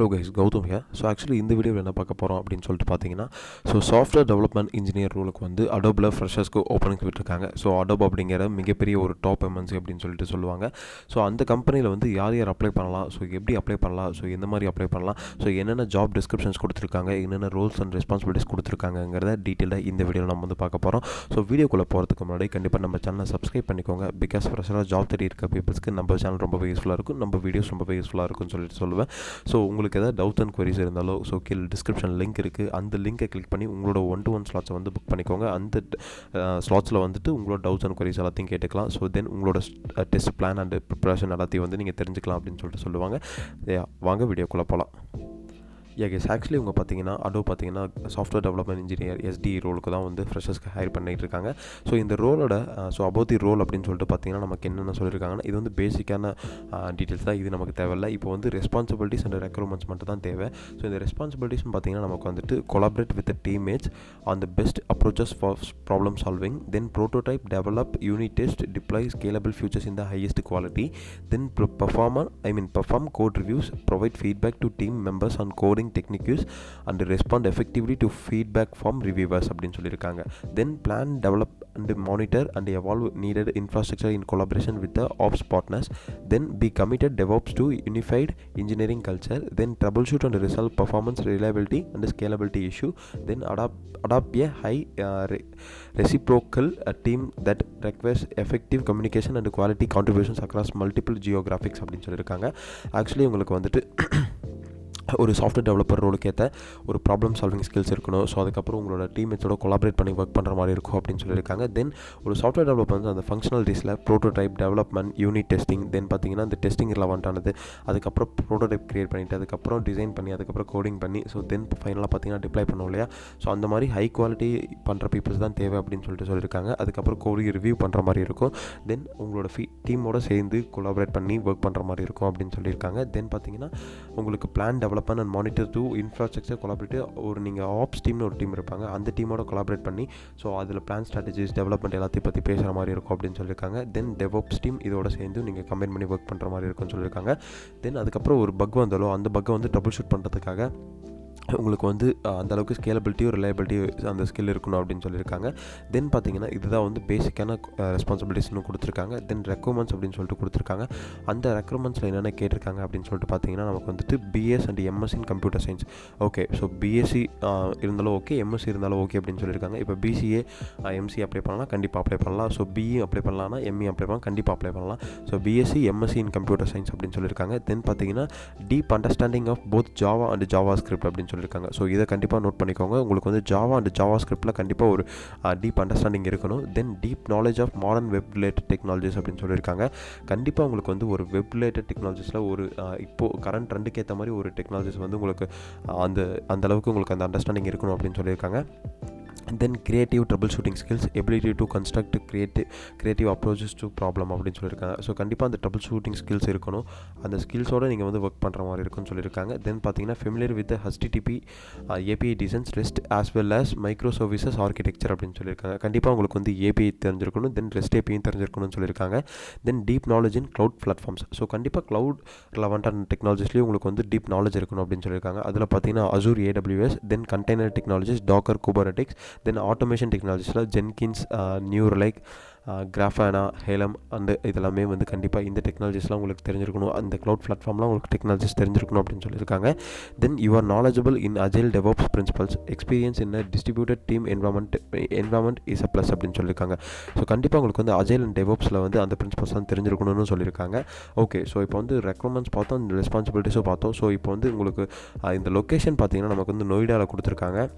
Hello guys, Gowtham here. So actually இந்த வீடியோவில் என்ன பார்க்க போகிறோம் அப்படின்னு சொல்லிட்டு பார்த்தீங்கன்னா சாஃப்ட்வேர் டெவலப்மெண்ட் இன்ஜினியர் ரோலுக்கு வந்து அடோபில் ஃப்ரெஷர்ஸ்க்கு ஓப்பனிங் விட்டுருக்காங்க. ஸோ அடோப் அப்படிங்கிற மிகப்பெரிய ஒரு டாப் எம்என்சி அப்படின்னு சொல்லிட்டு சொல்லுவாங்க. ஸோ அந்த கம்பெனியில் வந்து யார் யார் அப்ளை பண்ணலாம், ஸோ எப்படி அப்ளை பண்ணலாம், ஸோ எந்த மாதிரி அப்ளை பண்ணலாம், ஸோ என்னென்ன ஜாப் டிஸ்கிரிப்ஷன்ஸ் கொடுத்துருக்காங்க, என்னென்ன ரோல்ஸ் அண்ட் ரெஸ்பான்சிபிலிட்டிஸ் கொடுத்துருக்காங்கிறத டீட்டெயிலாக இந்த வீடியோவில் நம்ம வந்து பார்க்க போகிறோம். ஸோ வீடியோக்குள்ளே போகிறதுக்கு முன்னாடி கண்டிப்பாக நம்ம சேனலை சப்ஸ்கிரைப் பண்ணிக்கோங்க. பிகாஸ் ஃப்ரெஷராக ஜாப் தேடி இருக்க பீப்புள்ஸ்க்கு நம்ம சேனல் ரொம்பவே யூஸ்ஃபுல்லாக இருக்கும், நம்ம வீடியோஸ் ரொம்பவே யூஸ்ஃபுல்லாக இருக்கும்னு சொல்லிட்டு சொல்லுவேன். ஸோ உங்களுக்கு ஏதாவது டவுட்ஸ் அண்ட் குவரிஸ் இருந்தாலோ ஸோ கீழே டிஸ்கிரிப்ஷன் லிங்க் இருக்குது, அந்த லிங்கை கிளிக் பண்ணி உங்களோட 1-to-1 ஸ்லாட்ஸை வந்து புக் பண்ணிக்கோங்க. அந்த ஸ்லாட்ஸில் வந்துட்டு உங்களோட டவுட்ஸ் அண்ட் குவரிஸ் எல்லாத்தையும் கேட்டுக்கலாம். ஸோ தென் உங்களோட டெஸ்ட் பிளான் அண்ட் ப்ரிப்பரேஷன் எல்லாத்தையும் வந்து நீங்கள் தெரிஞ்சுக்கலாம் அப்படின்னு சொல்லிட்டு சொல்லுவாங்க. வாங்க வீடியோக்குள்ளே போகலாம். கேஸ் ஆக்சுவலி இவங்க பார்த்தீங்கன்னா அடோப் பார்த்தீங்கன்னா சாஃப்ட்வேர் டெவலப்மெண்ட் இன்ஜினியர் எஸ்டி ரோலுக்கு தான் வந்து ஃப்ரெஷர்ஸ்க்கு ஹையர் பண்ணிகிட்டு இருக்காங்க. ஸோ இந்த ரோலோட அபவுட் தி ரோல் அப்படின்னு சொல்லிட்டு பார்த்தீங்கன்னா நமக்கு என்னென்ன சொல்லியிருக்காங்கன்னா இது வந்து பேசிக்கான டீட்டெயில்ஸ் தான், இது நமக்கு தேவையில்லை. இப்போ வந்து ரெஸ்பான்சிபிலிட்டிஸ் அண்ட் ரெக்ரூட்மெண்ட்ஸ் மட்டும் தான் தேவை. ஸோ இந்த ரெஸ்பான்சிபிலிட்டிஸ்னு பார்த்தீங்கன்னா நமக்கு வந்துட்டு collaborate with teammates on the best approaches for problem solving, then prototype, develop, unit test, deploy scalable features in the highest quality, then perform code reviews, provide feedback to team members on coding techniques and respond effectively to feedback from reviewers அப்படின்னு சொல்லியிருக்காங்க. Then plan, develop and monitor and evolve needed infrastructure in collaboration with the ops partners. Then be committed DevOps to unified engineering culture. Then troubleshoot and resolve performance, reliability and scalability issue. Then adopt a high reciprocal team that requires effective communication and quality contributions across multiple geographics அப்படின்னு சொல்லியிருக்காங்க. Actually உங்களுக்கு வந்துட்டு ஒரு software developer ரோலுக்கு ஏற்ற ஒரு problem solving skills இருக்கணும். So அதுக்கப்புறம் உங்களோட டீம்மேட்ஸோட கொலாபரேட் பண்ணி ஒர்க் பண்ணுற மாதிரி இருக்கும் அப்படின்னு சொல்லியிருக்காங்க. தென் ஒரு சாஃப்ட்வேர் டெவலப்பர் வந்து அந்த ஃபங்க்ஷனாலிட்டிஸில் ப்ரோட்டோடைப், டெவலப்மெண்ட், யூனிட் டெஸ்டிங், தென் பார்த்தீங்கன்னா அந்த டெஸ்டிங் ரிலவெண்ட்டானது, அதுக்கப்புறம் ப்ரோட்டோடைப் க்ரியேட் பண்ணிவிட்டு அதுக்கப்புறம் டிசைன் பண்ணி அதுக்கப்புறம் கோடிங் பண்ணி ஸோ தென் ஃபைனலாக பார்த்தீங்கன்னா டிப்ளை பண்ணுவோம் இல்லையா. ஸோ அந்த மாதிரி ஹை குவாலிட்டி பண்ணுற பீப்புள்ஸ் தான் தேவை அப்படின்னு சொல்லியிருக்காங்க. அதுக்கப்புறம் கோடி ரிவ்யூ பண்ணுற மாதிரி இருக்கும். தென் உங்களோட டீமோட சேர்ந்து கொலாபரேட் பண்ணி ஒர்க் பண்ணுற மாதிரி இருக்கும் அப்படின்னு சொல்லியிருக்காங்க. தென் பார்த்தீங்கன்னா உங்களுக்கு plan development and monitor to infrastructure collaborate, ஒரு நீங்கள் ஆப்ஸ் டீம்னு ஒரு டீம் இருப்பாங்க, அந்த டீமோட கொலாபரேட் பண்ணி ஸோ அதில் பிளான் ஸ்ட்ராட்டஜிஸ் டெவலப்மெண்ட் எல்லாத்தையும் பற்றி பேசுகிற மாதிரி இருக்கும் அப்படின்னு சொல்லியிருக்காங்க. தென் டெவலப்ஸ் டீம் இதோட சேர்ந்து நீங்கள் கம்பைன் பண்ணி ஒர்க் பண்ணுற மாதிரி இருக்கும்னு சொல்லியிருக்காங்க. தென் அதுக்கப்புறம் ஒரு பக் வந்தாலும் அந்த பக்கை வந்து ட்ரபிள் ஷூட் பண்ணுறதுக்காக உங்களுக்கு வந்து அந்தளவுக்கு ஸ்கேலபிலிட்டியும் ரிலையபிலிட்டியும் அந்த ஸ்கில் இருக்கணும் அப்படின்னு சொல்லியிருக்காங்க. தென் பார்த்தீங்கன்னா இதுதான் வந்து பேசிக்கான ரெஸ்பான்சிபிலிட்டிஸ்னு கொடுத்துருக்காங்க. தென் ரெக்ரூட்மெண்ட்ஸ் அப்படின்னு சொல்லிட்டு கொடுத்துருக்காங்க. அந்த ரெக்ரூட்மெண்ட்ஸில் என்னென்ன கேட்டிருக்காங்க அப்படின்னு சொல்லிட்டு பார்த்தீங்கன்னா நமக்கு வந்துட்டு BS and MSc in computer science. Okay, so BSc இருந்தாலும் ஓகே, எம்எஸ்சி இருந்தாலும் ஓகே அப்படின்னு சொல்லியிருக்காங்க. இப்போ பிசிஏ எம்சி அப்ளை பண்ணலாம், கண்டிப்பாக அப்ளை பண்ணலாம். ஸோ பிஇ அப்ளை பண்ணலாம்னா எம்இ அப்ளை பண்ணலாம், கண்டிப்பாக அப்ளை பண்ணலாம். So BSc MSc in computer science அப்படின்னு சொல்லியிருக்காங்க. தென் பார்த்தீங்கன்னா deep understanding of both Java and JavaScript அப்படின்னு சொல்லியிருக்காங்க. ஸோ இதை கண்டிப்பாக நோட் பண்ணிக்கோங்க. உங்களுக்கு வந்து ஜாவா அண்ட் ஜாவா ஸ்கிரிப்டில் கண்டிப்பாக ஒரு டீப் அண்டர்ஸ்டாண்டிங் இருக்கணும். Then deep knowledge of modern web related technologies அப்படின்னு சொல்லியிருக்காங்க. கண்டிப்பாக உங்களுக்கு வந்து ஒரு வெப் ரிலேட்டட் டெக்னாலஜிஸில் ஒரு இப்போது கரண்ட் ட்ரெண்டுக்கு ஏற்ற மாதிரி ஒரு டெக்னாலஜிஸ் வந்து உங்களுக்கு அந்த அளவுக்கு உங்களுக்கு அந்த அண்டர்ஸ்டாண்டிங் இருக்கணும் அப்படின்னு சொல்லியிருக்காங்க. Then creative trouble shooting skills, ability to construct creative approaches to problem அப்படின்னு சொல்லியிருக்காங்க. ஸோ கண்டிப்பாக அந்த ட்ரபிள் ஷூட்டிங் ஸ்கில்ஸ் இருக்கணும். அந்த ஸ்கில்ஸோடு நீங்கள் வந்து ஒர்க் பண்ணுற மாதிரி இருக்குன்னு சொல்லியிருக்காங்க. தென் பார்த்தீங்கன்னா familiar with HTTP API designs, rest as well as micro services architecture அப்படின்னு சொல்லியிருக்காங்க. கண்டிப்பாக உங்களுக்கு வந்து API தெரிஞ்சிருக்கணும், தென் ரெஸ்ட் APIயும் தெரிஞ்சிருக்கணும்னு சொல்லியிருக்காங்க. Then deep knowledge in cloud platforms, so கண்டிப்பாக க்ளவுட் ரிலவெண்ட்டான டெக்னாலஜிஸ்லேயும் உங்களுக்கு வந்து டீப் நாலேஜ் இருக்கணும் அப்படின்னு சொல்லியிருக்காங்க. அதில் பார்த்தீங்கன்னா Azure AWS, then container technologies, Docker, Kubernetes, then automation டெக்னாலஜிஸில் Jenkins, New Relic, Grafana, Helm and இதெல்லாமே வந்து கண்டிப்பாக இந்த டெக்னாலஜிஸ்லாம் உங்களுக்கு தெரிஞ்சிருக்கணும். அந்த க்ளவுட் பிளாட்ஃபார்ம்லாம் உங்களுக்கு டெக்னாலஜிஸ் தெரிஞ்சிருக்கணும் அப்படின்னு சொல்லியிருக்காங்க. Then you are knowledgeable in agile develops principles, experience in distributed team environment is a plus அப்படின்னு சொல்லியிருக்காங்க. ஸோ கண்டிப்பாக உங்களுக்கு வந்து அஜைல் அண்ட் டெவலப்ஸில் வந்து அந்த பிரின்சிபல்ஸ்லாம் தெரிஞ்சிருக்கணும்னு சொல்லியிருக்காங்க. ஓகே, ஸோ இப்போ வந்து ரெக்ரூட்மெண்ட்ஸ் பார்த்தோம், இந்த ரெஸ்பான்சிபிலிட்டிஸும் பார்த்தோம். ஸோ இப்போ வந்து உங்களுக்கு இந்த லொக்கேஷன் பார்த்தீங்கன்னா நமக்கு வந்து நொய்டாவில் கொடுத்துருக்காங்க.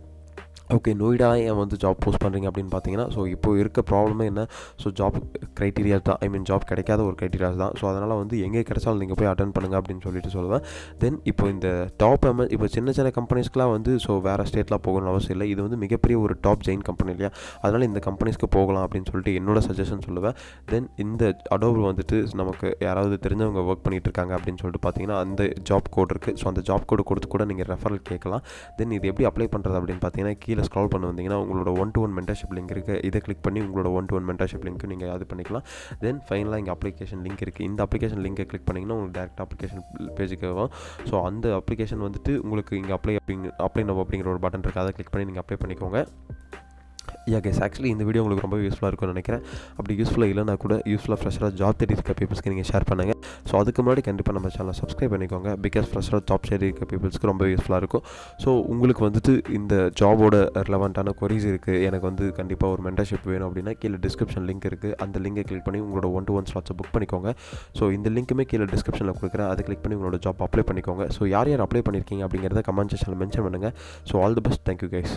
ஓகே, நொய்டா ஏன் வந்து ஜாப் போஸ்ட் பண்ணுறீங்க அப்படின்னு பார்த்தீங்கன்னா ஸோ இப்போ இருக்க ப்ராப்ளமே என்ன, ஸோ ஜாப் க்ரைட்டீரியாஸ் தான், ஜாப் கிடைக்காத ஒரு க்ரைட்டீரியாஸ் தான். ஸோ அதனால் வந்து எங்கே கிடைச்சாலும் நீங்கள் போய் அட்டன் பண்ணுங்கள் அப்படின்னு சொல்லிட்டு சொல்லுவேன். தென் இப்போ இந்த டாப் இப்போ சின்ன கம்பெனிஸ்க்குலாம் வந்து ஸோ வேறு ஸ்டேட்லாம் போகணும்னு அவசியம் இல்லை. இது வந்து மிகப்பெரிய ஒரு டாப் ஜெயின் கம்பெனி இல்லையா, அதனால் இந்த கம்பெனிஸ்க்கு போகலாம் அப்படின்னு சொல்லிட்டு என்னோட சஜஷன் சொல்லுவேன். தென் இந்த அடோபி வந்துட்டு நமக்கு யாராவது தெரிஞ்சவங்க ஒர்க் பண்ணிகிட்டு இருக்காங்க அப்படின்னு சொல்லிட்டு பார்த்தீங்கன்னா அந்த ஜாப் கோட் இருக்குது. ஸோ அந்த ஜாப் கோடு கொடுத்து கூட நீங்கள் ரெஃபரல் கேட்கலாம். தென் இது எப்படி அப்ளை பண்ணுறது அப்படின்னு பார்த்தீங்கன்னா கீழே ஸ்க்ரால் பண்ண வந்தீங்கன்னா உங்களோட 1-to-1 மென்டர்ஷிப் லிங்க் இருக்குது. இதை கிளிக் பண்ணி உங்களோட 1-to-1 மென்டர்ஷிப் லிங்க்கு நீங்கள் அது பண்ணிக்கலாம். தென் ஃபைனலாக இங்கே அப்ளிகேஷன் லிங்க் இருக்குது. இந்த அப்ளிகேஷன் லிங்கை கிளிக் பண்ணிங்கன்னா உங்களுக்கு டேரெக்ட் அப்ளிகேஷன் பேஜுக்கு வரும். ஸோ அந்த அப்ளிகேஷன் வந்துட்டு உங்களுக்கு இங்கே அப்ளை நவ் அப்படிங்கிற ஒரு பட்டன் இருக்குது. அதை கிளிக் பண்ணி நீங்கள் அப்ளை பண்ணிக்கோங்க. கைஸ், ஆக்சுவலி இந்த வீடியோ உங்களுக்கு ரொம்ப யூஸ்ஃபுல்லாக இருக்கும்னு நினைக்கிறேன். அப்படி யூஸ்ஃபுல்லாக இல்லைனா கூட யூஸ்ஃபுல்லாக ஃப்ரெஷராக ஜாப் தேடி இருக்க பீப்புள்ஸ்க்கு நீங்கள் ஷேர் பண்ணுங்கள். ஸோ அதுக்கு முன்னாடி கண்டிப்பாக நம்ம சேனலை சப்ஸ்கிரைப் பண்ணிக்கோங்க. பிகாஸ் ஃப்ரெஷராக ஜாப் தேடி இருக்க பீப்புள்ஸ்க்கு ரொம்ப யூஸ்ஃபுல்லாக இருக்கும். ஸோ உங்களுக்கு வந்துட்டு இந்த ஜாபோட ரிலவெண்ட்டான கொரிஸ் இருக்குது, எனக்கு வந்து கண்டிப்பாக ஒரு மென்டர்ஷிப் வேணும் அப்படின்னா கீழே டிஸ்கிரிப்ஷன் லிங்க் இருக்குது. அந்த லிங்கை கிளிக் பண்ணி உங்களோட 1-to-1 ஸ்லாட்ஸை புக் பண்ணிக்கோங்க. ஸோ இந்த லிங்க்குமே கீழே டிஸ்கிரிப்ஷனில் கொடுக்குறேன். அதை கிளிக் பண்ணி உங்களோட ஜாப் அப்ளை பண்ணிக்கோங்க. ஸோ யார் யார் அப்ளை பண்ணியிருக்கீங்க அப்படிங்கிறத கமெண்ட் செக்ஷனில் மென்ஷன் பண்ணுங்கள். So all the best. Thank you guys.